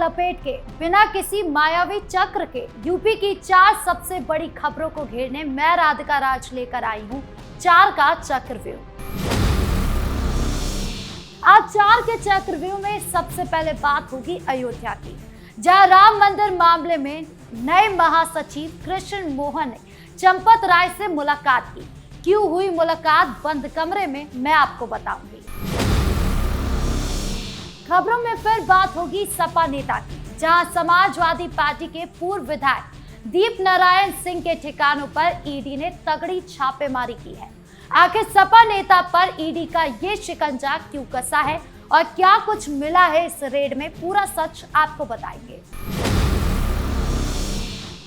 लपेट के बिना किसी मायावी चक्र के यूपी की 4 सबसे बड़ी खबरों को घेरने मैं राधिका राज लेकर आई हूं 4 का चक्रव्यूह। आज 4 के चक्रव्यूह में सबसे पहले बात होगी अयोध्या की, जहां राम मंदिर मामले में नए महासचिव कृष्ण मोहन ने चंपत राय से मुलाकात की। क्यों हुई मुलाकात बंद कमरे में, मैं आपको बताऊंगी। खबरों में फिर बात होगी सपा नेता की, जहां समाजवादी पार्टी के पूर्व विधायक दीप नारायण सिंह के ठिकानों पर ईडी ने तगड़ी छापेमारी की है। आखिर सपा नेता पर ईडी का ये शिकंजा क्यों कसा है और क्या कुछ मिला है इस रेड में, पूरा सच आपको बताएंगे।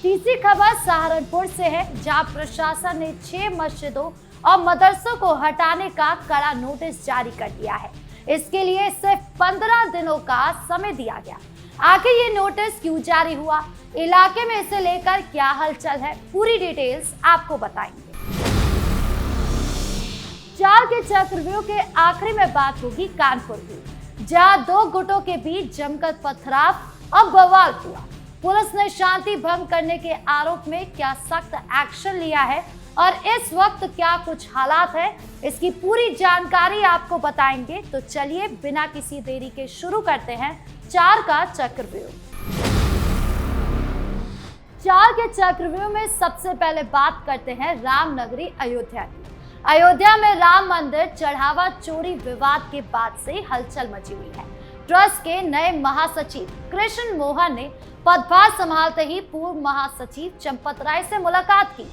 तीसरी खबर सहारनपुर से है, जहां प्रशासन ने 6 मस्जिदों और मदरसों को हटाने का कड़ा नोटिस जारी कर दिया है। इसके लिए सिर्फ 15 दिनों का समय दिया गया। आखिर ये नोटिस क्यों जारी हुआ, इलाके में इसे लेकर क्या हलचल है, पूरी डिटेल्स आपको बताएंगे। 4 के चक्रव्यूह के आखिरी में बात होगी कानपुर की, जहां 2 गुटों के बीच जमकर पथराव और बवाल हुआ। पुलिस ने शांति भंग करने के आरोप में क्या सख्त एक्शन लिया है और इस वक्त क्या कुछ हालात है, इसकी पूरी जानकारी आपको बताएंगे। तो चलिए बिना किसी देरी के शुरू करते हैं 4 का चक्रव्यूह। 4 के चक्रव्यूह में सबसे पहले बात करते हैं रामनगरी अयोध्या की। अयोध्या में राम मंदिर चढ़ावा चोरी विवाद के बाद से हलचल मची हुई है। ट्रस्ट के नए महासचिव कृष्ण मोहन ने पदभार संभालते ही पूर्व महासचिव चंपत राय से मुलाकात की,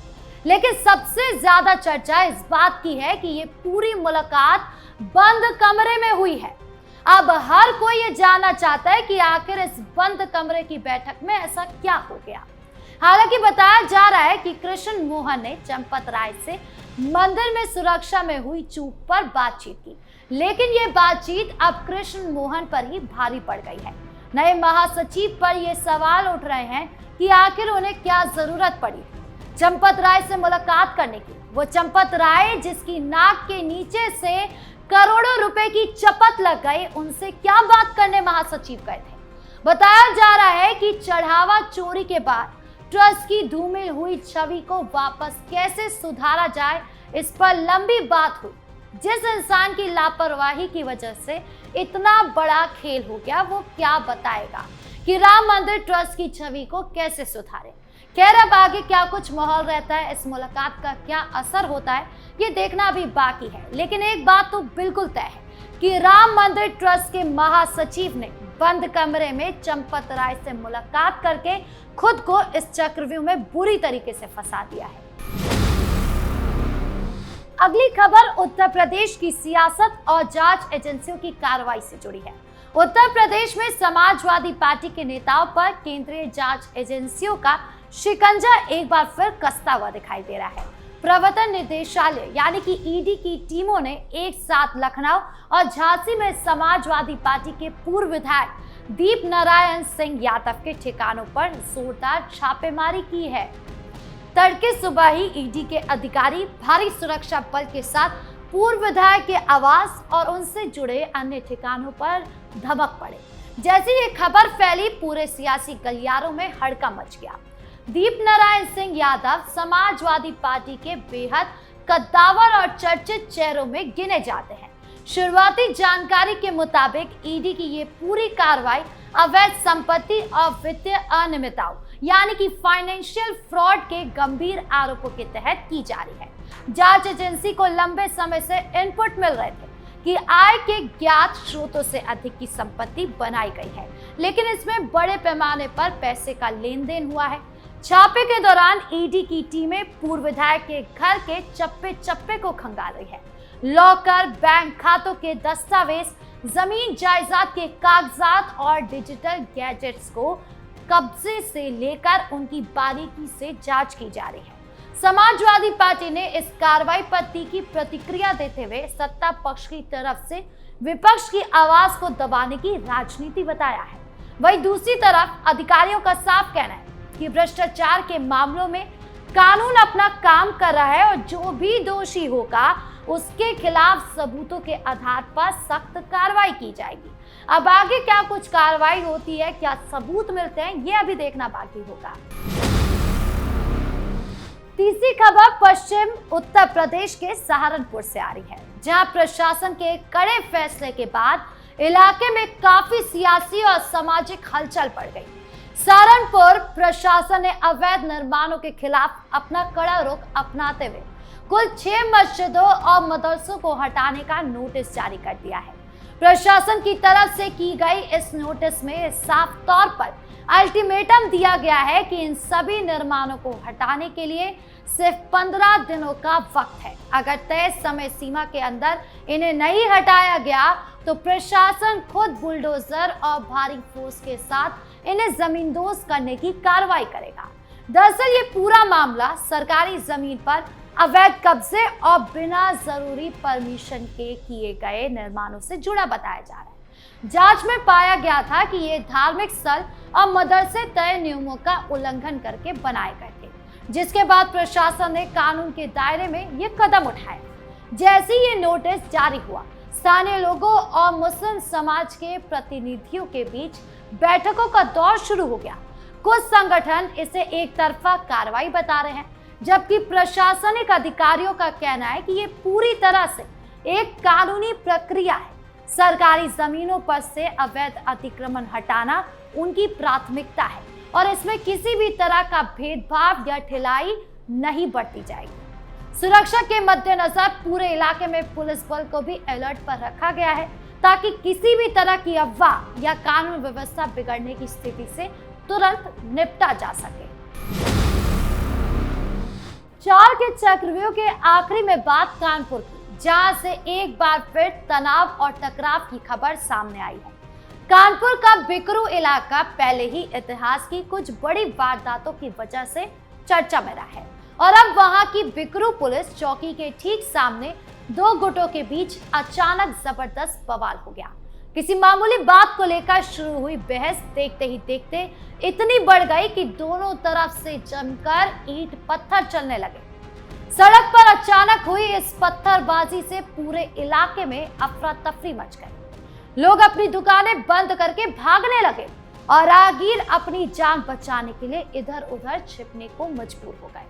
लेकिन सबसे ज्यादा चर्चा इस बात की है कि ये पूरी मुलाकात बंद कमरे में हुई है। अब हर कोई ये जानना चाहता है कि आखिर इस बंद कमरे की बैठक में ऐसा क्या हो गया। हालांकि बताया जा रहा है कि कृष्ण मोहन ने चंपत राय से मंदिर में सुरक्षा में हुई चूक पर बातचीत की, लेकिन ये बातचीत अब कृष्ण मोहन पर ही भारी पड़ गई है। नए महासचिव पर ये सवाल उठ रहे हैं कि आखिर उन्हें क्या जरूरत पड़ी चंपत राय से मुलाकात करने की। वो चंपत राय जिसकी नाक के नीचे से करोड़ों रुपए की चपत लग गई, उनसे क्या बात करने महासचिव गए थे। बताया जा रहा है कि चढ़ावा चोरी के बाद ट्रस्ट की धूमिल हुई छवि को वापस कैसे सुधारा जाए, इस पर लंबी बात हुई। जिस इंसान की लापरवाही की वजह से इतना बड़ा खेल हो गया, वो क्या बताएगा कि राम मंदिर ट्रस्ट की छवि को कैसे सुधारे। खैर, अब आगे क्या कुछ माहौल रहता है, इस मुलाकात का क्या असर होता है, ये देखना अभी बाकी है। लेकिन एक बात तो बिल्कुल तय है कि राम मंदिर ट्रस्ट के महासचिव ने बंद कमरे में चंपत राय से मुलाकात करके खुद को इस चक्रव्यूह में बुरी तरीके से फंसा दिया है। अगली खबर उत्तर प्रदेश की सियासत और जांच एजेंसियों की कार्रवाई से जुड़ी है। उत्तर प्रदेश में समाजवादी पार्टी के नेताओं पर केंद्रीय जांच एजेंसियों का शिकंजा एक बार फिर कसता हुआ दिखाई दे रहा है। प्रवर्तन निदेशालय यानी कि ईडी की टीमों ने एक साथ लखनऊ और झांसी में समाजवादी पार्टी के पूर्व विधायक दीप नारायण सिंह यादव के ठिकानों पर जोरदार छापेमारी की है। तड़के सुबह ही ईडी के अधिकारी भारी सुरक्षा बल के साथ पूर्व विधायक के आवास और उनसे जुड़े अन्य ठिकानों पर धमक पड़े। जैसे ये खबर फैली, पूरे सियासी गलियारों में हड़कंप मच गया। दीप नारायण सिंह यादव समाजवादी पार्टी के बेहद कद्दावर और चर्चित चेहरों में गिने जाते हैं। शुरुआती जानकारी के मुताबिक ईडी की ये पूरी कार्रवाई अवैध संपत्ति और वित्तीय अनियमितताओं यानी कि फाइनेंशियल फ्रॉड के गंभीर आरोपों के तहत की जा रही है। जांच एजेंसी को लंबे समय से इनपुट मिल रहे थे कि आय के ज्ञात स्रोतों से अधिक की संपत्ति बनाई गई है, लेकिन इसमें बड़े पैमाने पर पैसे का लेन देन हुआ है। छापे के दौरान ईडी की टीमें पूर्व विधायक के घर के चप्पे चप्पे को खंगाल रही है। लॉकर, बैंक खातों के दस्तावेज, जमीन जायदाद के कागजात और डिजिटल गैजेट्स को कब्जे से लेकर उनकी बारीकी से जांच की जा रही है। समाजवादी पार्टी ने इस कार्रवाई पर तीखी प्रतिक्रिया देते हुए सत्ता पक्ष की तरफ से विपक्ष की आवाज को दबाने की राजनीति बताया है। वहीं दूसरी तरफ अधिकारियों का साफ कहना है कि भ्रष्टाचार के मामलों में कानून अपना काम कर रहा है और जो भी दोषी होगा उसके खिलाफ सबूतों के आधार पर सख्त कार्रवाई की जाएगी। अब आगे क्या कुछ कार्रवाई होती है, क्या सबूत मिलते हैं, ये अभी देखना बाकी होगा। तीसरी खबर पश्चिम उत्तर प्रदेश के सहारनपुर से आ रही है, जहां प्रशासन के कड़े फैसले के बाद इलाके में काफी सियासी और सामाजिक हलचल पड़ गई। सहारनपुर प्रशासन ने अवैध निर्माणों के खिलाफ अपना कड़ा रुख अपनाते हुए कुल 6 मस्जिदों और मदरसों को हटाने का नोटिस जारी कर दिया है। प्रशासन की तरफ से की गई इस नोटिस में साफ तौर पर अल्टीमेटम दिया गया है कि इन सभी निर्माणों को हटाने के लिए सिर्फ 15 दिनों का वक्त है। अगर तय समय सीमा के अंदर इन्हें नहीं हटाया गया तो प्रशासन खुद बुलडोजर और भारी फोर्स के साथ इन्हें जमींदोज करने की कार्रवाई करेगा। दरअसल ये पूरा मामला सरकारी जमीन पर अवैध कब्जे और बिना जरूरी परमिशन के किए गए निर्माणों से जुड़ा बताया जा रहा है। जांच में पाया गया था कि ये धार्मिक स्थल और मदरसे तय नियमों का उल्लंघन करके बनाए गए थे, जिसके बाद प्रशासन ने कानून के दायरे में ये कदम उठाया। जैसे ही ये नोटिस जारी हुआ, स्थानीय लोगों और मुस्लिम समाज के प्रतिनिधियों के बीच बैठकों का दौर शुरू हो गया। कुछ संगठन इसे एक तरफा कार्रवाई बता रहे हैं, जबकि प्रशासनिक अधिकारियों का कहना है कि ये पूरी तरह से एक कानूनी प्रक्रिया है। सरकारी जमीनों पर से अवैध अतिक्रमण हटाना उनकी प्राथमिकता है और इसमें किसी भी तरह का भेदभाव या ढिलाई नहीं बरती जाएगी। सुरक्षा के मद्देनजर पूरे इलाके में पुलिस बल को भी अलर्ट पर रखा गया है, ताकि किसी भी तरह की अफवाह या कानून व्यवस्था बिगड़ने की स्थिति से तुरंत निपटा जा सके। 4 के चक्रव्यूह के आखिरी में बात कानपुर की, जहां से एक बार फिर तनाव और टकराव की खबर सामने आई है। कानपुर का बिकरू इलाका पहले ही इतिहास की कुछ बड़ी वारदातों की वजह से चर्चा में रहा है और अब वहां की बिकरू पुलिस चौकी के ठीक सामने 2 गुटों के बीच अचानक जबरदस्त बवाल हो गया। किसी मामूली बात को लेकर शुरू हुई बहस देखते ही देखते इतनी बढ़ गई कि दोनों तरफ से जमकर ईंट पत्थर चलने लगे। सड़क पर अचानक हुई इस पत्थरबाजी से पूरे इलाके में अफरा तफरी मच गई। लोग अपनी दुकानें बंद करके भागने लगे और राहगीर अपनी जान बचाने के लिए इधर उधर छिपने को मजबूर हो गए।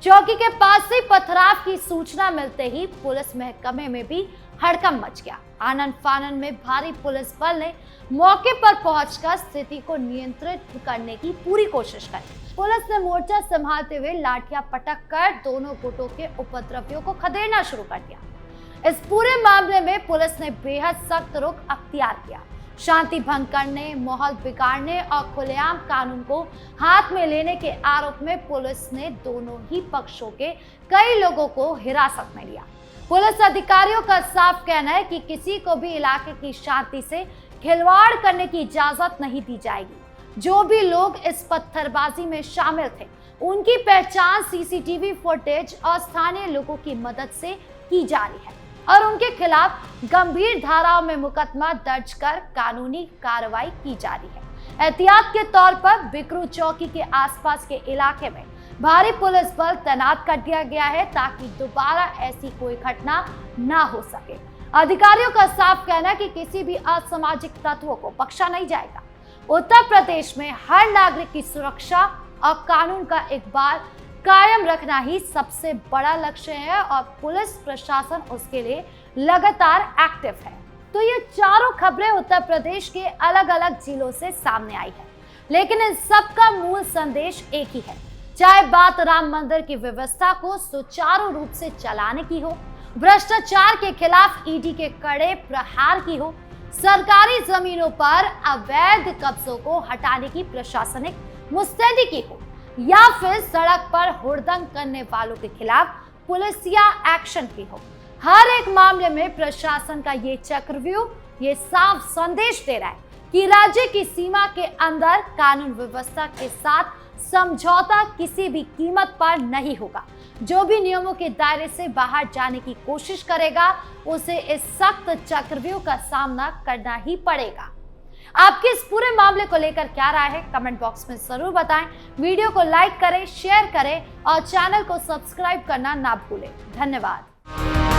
चौकी के पास से पथराव की सूचना मिलते ही पुलिस महकमे में भी हड़कंप मच गया। आनन फानन में भारी पुलिस बल ने मौके पर पहुंचकर स्थिति को नियंत्रित करने की पूरी कोशिश की। पुलिस ने मोर्चा संभालते हुए लाठियां पटक कर दोनों गुटों के उपद्रवियों को खदेड़ना शुरू कर दिया। इस पूरे मामले में पुलिस ने बेहद सख्त रुख अख्तियार किया। शांति भंग करने, माहौल बिगाड़ने और खुलेआम कानून को हाथ में लेने के आरोप में पुलिस ने दोनों ही पक्षों के कई लोगों को हिरासत में लिया। पुलिस अधिकारियों का साफ कहना है कि किसी को भी इलाके की शांति से खिलवाड़ करने की इजाजत नहीं दी जाएगी। जो भी लोग इस पत्थरबाजी में शामिल थे, उनकी पहचान सीसीटीवी फुटेज और स्थानीय लोगों की मदद से की जा रही है और उनके खिलाफ गंभीर धाराओं में मुकदमा दर्ज कर कानूनी कार्रवाई की जा रही है। एहतियात के तौर पर बिकरू चौकी के आसपास के इलाके में भारी पुलिस बल तैनात कर दिया गया है, ताकि दोबारा ऐसी कोई घटना ना हो सके। अधिकारियों का साफ कहना है कि किसी भी असामाजिक तत्वों को बख्शा नहीं जाएगा। उत्तर प्रदेश में हर नागरिक की सुरक्षा और कानून का एक बार कायम रखना ही सबसे बड़ा लक्ष्य है और पुलिस प्रशासन उसके लिए लगातार एक्टिव है। तो ये चारों खबरें उत्तर प्रदेश के अलग अलग जिलों से सामने आई है, लेकिन इन सब का मूल संदेश एक ही है। चाहे बात राम मंदिर की व्यवस्था को सुचारू रूप से चलाने की हो, भ्रष्टाचार के खिलाफ ईडी के कड़े प्रहार की हो, सरकारी जमीनों पर अवैध कब्जों को हटाने की प्रशासनिक मुस्तैदी की हो, या फिर सड़क पर हुड़दंग करने वालों के खिलाफ पुलिसिया एक्शन की हो, हर एक मामले में प्रशासन का ये चक्रव्यूह ये साफ संदेश दे रहा है कि राज्य की सीमा के अंदर कानून व्यवस्था के साथ समझौता किसी भी कीमत पर नहीं होगा। जो भी नियमों के दायरे से बाहर जाने की कोशिश करेगा, उसे इस सख्त चक्रव्यूह का सामना करना ही पड़ेगा। आपके इस पूरे मामले को लेकर क्या राय है, कमेंट बॉक्स में जरूर बताएं। वीडियो को लाइक करें, शेयर करें और चैनल को सब्सक्राइब करना ना भूलें। धन्यवाद।